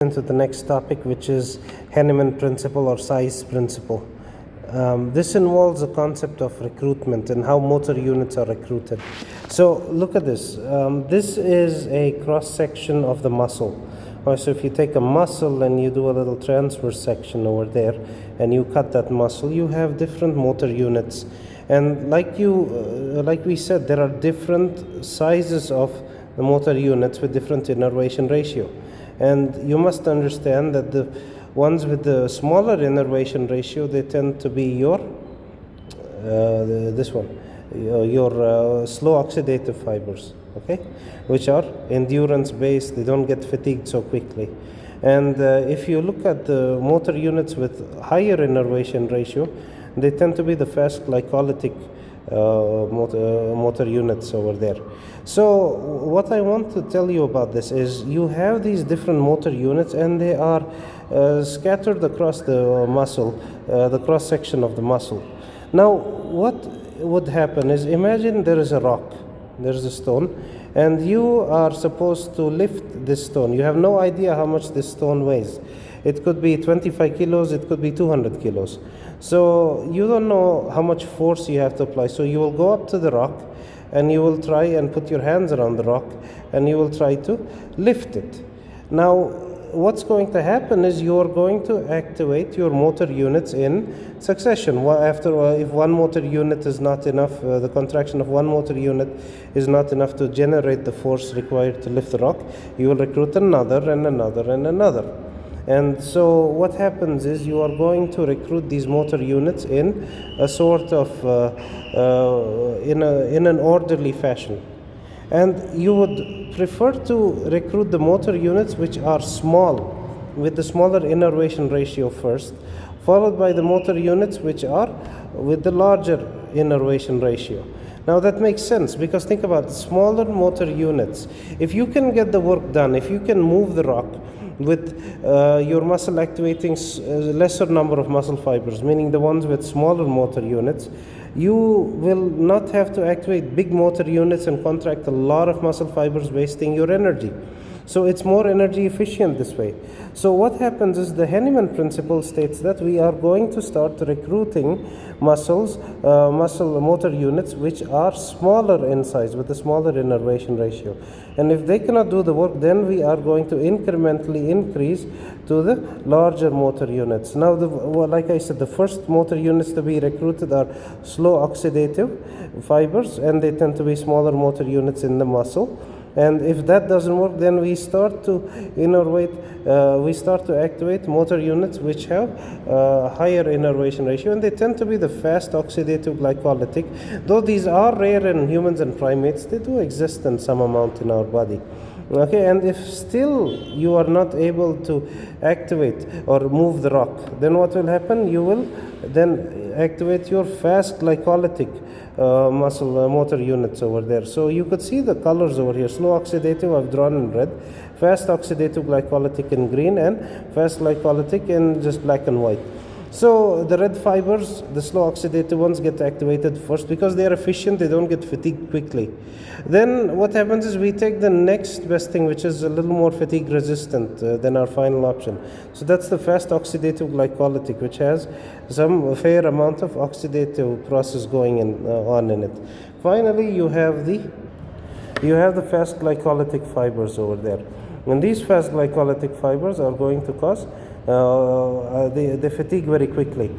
Into the next topic, which is Henneman principle or size principle. This involves the concept of recruitment and how motor units are recruited. So look at this. This is a cross section of the muscle. So if you take a muscle and you do a little transverse section over there and you cut that muscle, you have different motor units. And like we said, there are different sizes of the motor units with different innervation ratio. And you must understand that the ones with the smaller innervation ratio, they tend to be your slow oxidative fibers, okay, which are endurance based. They don't get fatigued so quickly. And if you look at the motor units with higher innervation ratio, they tend to be the fast glycolytic motor units over there. So what I want to tell you about this is you have these different motor units, and they are scattered across the muscle, the cross section of the muscle. Now what would happen is, imagine there is a rock, there's a stone, and you are supposed to lift this stone. You have no idea how much this stone weighs. It could be 25 kilos, it could be 200 kilos. So you don't know how much force you have to apply. So you will go up to the rock and you will try and put your hands around the rock and you will try to lift it. Now what's going to happen is you are going to activate your motor units in succession. If one motor unit is not enough, the contraction of one motor unit is not enough to generate the force required to lift the rock, you will recruit another and another and another. And so what happens is you are going to recruit these motor units in a sort of in an orderly fashion. And you would prefer to recruit the motor units which are small, with the smaller innervation ratio first, followed by the motor units which are with the larger innervation ratio. Now that makes sense, because think about the smaller motor units. If you can get the work done, if you can move the rock with your muscle activating lesser number of muscle fibers, meaning the ones with smaller motor units, you will not have to activate big motor units and contract a lot of muscle fibers, wasting your energy. So it's more energy efficient this way. So what happens is the Henneman principle states that we are going to start recruiting muscle motor units which are smaller in size, with a smaller innervation ratio. And if they cannot do the work, then we are going to incrementally increase to the larger motor units. Now, like I said, the first motor units to be recruited are slow oxidative fibers, and they tend to be smaller motor units in the muscle. And if that doesn't work, then we start to activate motor units which have higher innervation ratio, and they tend to be the fast oxidative glycolytic. Though these are rare in humans and primates, they do exist in some amount in our body. Okay, and if still you are not able to activate or move the rock, then what will happen? You will then activate your fast glycolytic muscle motor units over there. So you could see the colors over here. Slow oxidative I've drawn in red, fast oxidative glycolytic in green, and fast glycolytic in just black and white. So the red fibers, the slow oxidative ones, get activated first because they are efficient, they don't get fatigued quickly. Then what happens is we take the next best thing, which is a little more fatigue resistant than our final option. So that's the fast oxidative glycolytic, which has some fair amount of oxidative process going on in it. Finally, you have the fast glycolytic fibers over there. And these fast glycolytic fibers are going to cause they fatigue very quickly,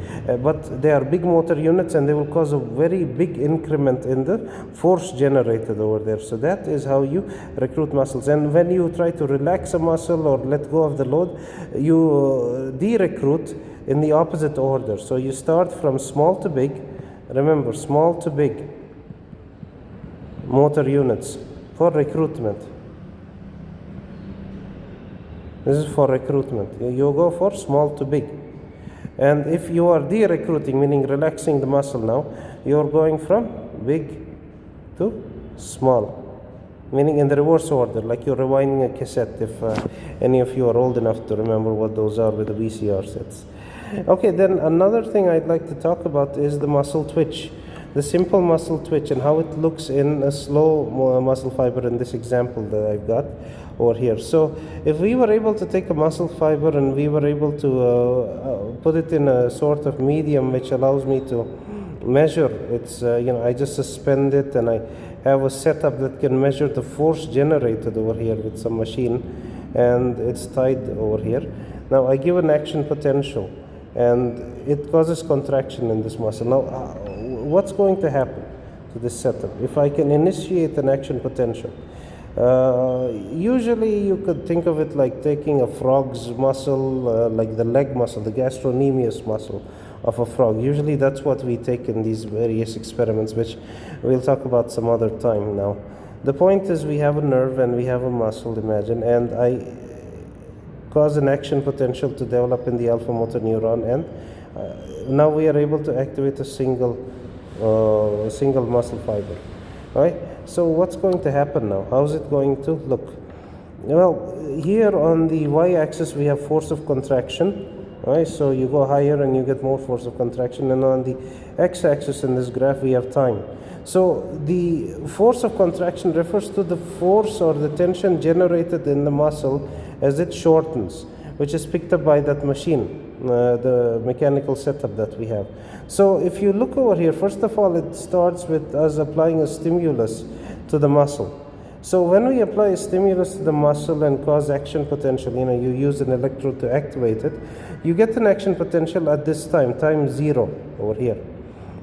but they are big motor units, and they will cause a very big increment in the force generated over there. So that is how you recruit muscles. And when you try to relax a muscle or let go of the load, you de-recruit in the opposite order. So you start from small to big. Remember, small to big motor units for recruitment. This is for recruitment. You go for small to big. And if you are de-recruiting, meaning relaxing the muscle now, you're going from big to small, meaning in the reverse order, like you're rewinding a cassette, if any of you are old enough to remember what those are with the VCR sets. Okay, then another thing I'd like to talk about is the muscle twitch. the simple muscle twitch and how it looks in a slow muscle fiber in this example that I've got over here. So if we were able to take a muscle fiber and we were able to put it in a sort of medium which allows me to measure its, I just suspend it and I have a setup that can measure the force generated over here with some machine, and it's tied over here. Now I give an action potential and it causes contraction in this muscle. Now what's going to happen to this setup if I can initiate an action potential? Usually you could think of it like taking a frog's muscle, like the leg muscle, the gastrocnemius muscle of a frog. Usually that's what we take in these various experiments, which we'll talk about some other time. Now the point is, we have a nerve and we have a muscle, imagine, and I cause an action potential to develop in the alpha motor neuron, and now we are able to activate a single muscle fiber. Right? So what's going to happen now? How is it going to look? Well, here on the y-axis we have force of contraction. Right? So you go higher and you get more force of contraction, and on the x-axis in this graph we have time. So the force of contraction refers to the force or the tension generated in the muscle as it shortens, which is picked up by that machine, the mechanical setup that we have. So if you look over here, first of all, it starts with us applying a stimulus to the muscle. So when we apply a stimulus to the muscle and cause action potential, you use an electrode to activate it, you get an action potential at this time 0 over here.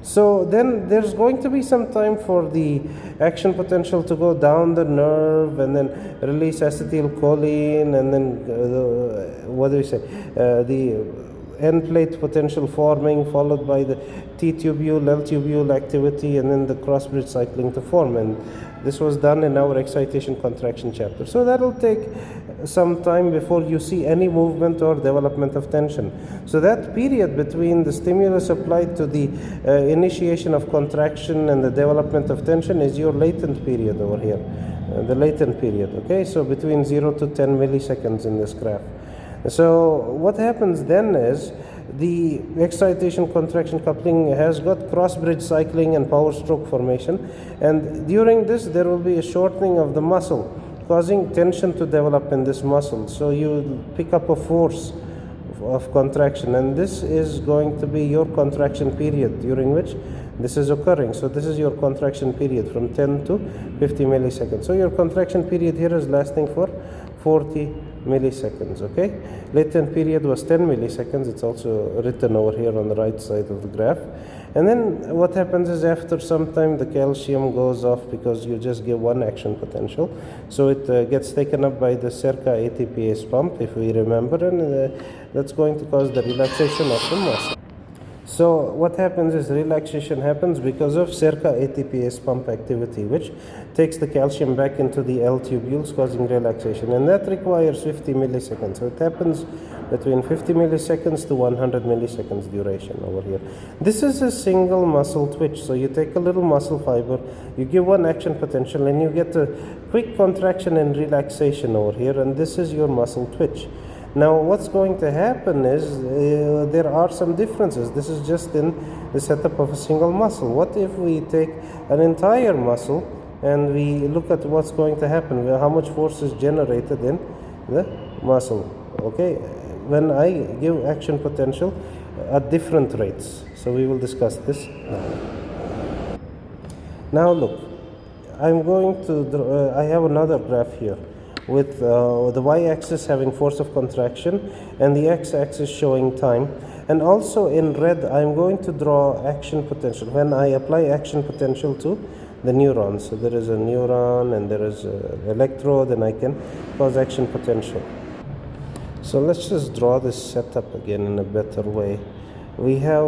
So then there's going to be some time for the action potential to go down the nerve and then release acetylcholine, and then the end plate potential forming, followed by the T tubule, L tubule activity, and then the cross bridge cycling to form. And this was done in our excitation contraction chapter. So that'll take some time before you see any movement or development of tension. So that period between the stimulus applied to the initiation of contraction and the development of tension is your latent period over here, the latent period. Okay, so between 0 to 10 milliseconds in this graph. So what happens then is the excitation contraction coupling has got cross bridge cycling and power stroke formation, and during this there will be a shortening of the muscle, causing tension to develop in this muscle. So you pick up a force of contraction, and this is going to be your contraction period during which this is occurring. So this is your contraction period from 10 to 50 milliseconds. So your contraction period here is lasting for 40 milliseconds. Okay, latent period was 10 milliseconds. It's also written over here on the right side of the graph. And then what happens is, after some time the calcium goes off because you just give one action potential, so it gets taken up by the circa ATPase pump, if we remember, and that's going to cause the relaxation of the muscle. So what happens is, relaxation happens because of circa ATPase pump activity, which takes the calcium back into the L tubules, causing relaxation, and that requires 50 milliseconds. So it happens between 50 milliseconds to 100 milliseconds duration over here. This is a single muscle twitch. So you take a little muscle fiber, you give one action potential, and you get a quick contraction and relaxation over here, and this is your muscle twitch. Now what's going to happen is there are some differences. This is just in the setup of a single muscle. What if we take an entire muscle and we look at what's going to happen, how much force is generated in the muscle? Okay, when I give action potential at different rates. So we will discuss this now. Now look, I'm going to I have another graph here with the y-axis having force of contraction and the x-axis showing time, and also in red I'm going to draw action potential when I apply action potential to the neurons. So there is a neuron and there is an electrode, and I can cause action potential. So let's just draw this setup again in a better way. We have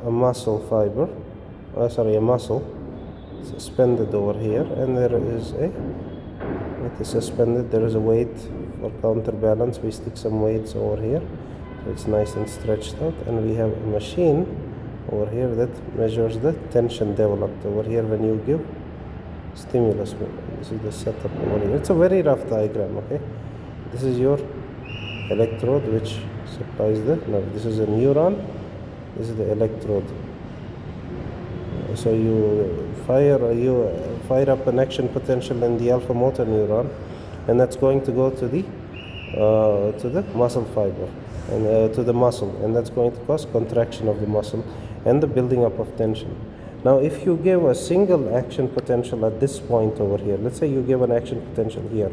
a muscle fiber, a muscle suspended over here, and there is it is suspended. There is a weight for counterbalance. We stick some weights over here, so it's nice and stretched out, and we have a machine over here that measures the tension developed over here when you give stimulus. This is the setup over here. It's a very rough diagram. Okay, this is your electrode which supplies the nerve. This is a neuron. This is the electrode. So you fire up an action potential in the alpha motor neuron, and that's going to go to the muscle fiber and to the muscle, and that's going to cause contraction of the muscle and the building up of tension. Now, if you give a single action potential at this point over here, let's say you give an action potential here,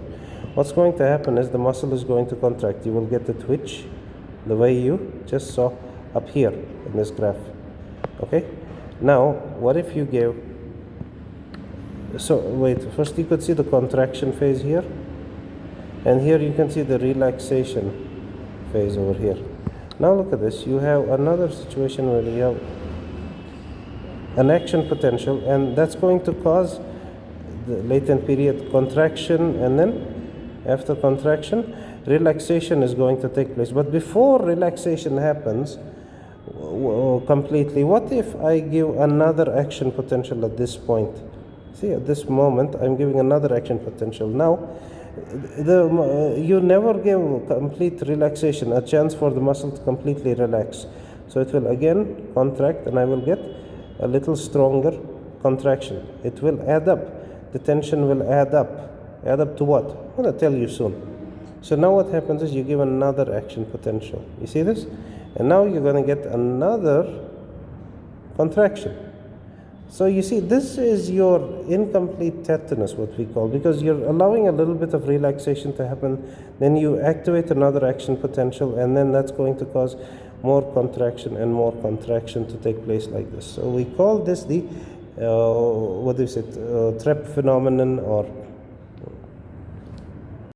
what's going to happen is the muscle is going to contract. You will get the twitch the way you just saw up here in this graph. Okay? Now, what if you give, so wait, first you could see the contraction phase here, and here you can see the relaxation phase over here. Now look at this, you have another situation where you have an action potential, and that's going to cause the latent period contraction, and then after contraction relaxation is going to take place. But before relaxation happens completely, what if I give another action potential at this point? See, at this moment I'm giving another action potential. Now you never give complete relaxation, a chance for the muscle to completely relax, so it will again contract, and I will get a little stronger contraction. It will add up, the tension will add up to what? I'm going to tell you soon. So now what happens is you give another action potential, you see this, and now you're going to get another contraction. So you see, this is your incomplete tetanus, what we call, because you're allowing a little bit of relaxation to happen, then you activate another action potential, and then that's going to cause more contraction and more contraction to take place like this. So we call this the Trepp phenomenon, or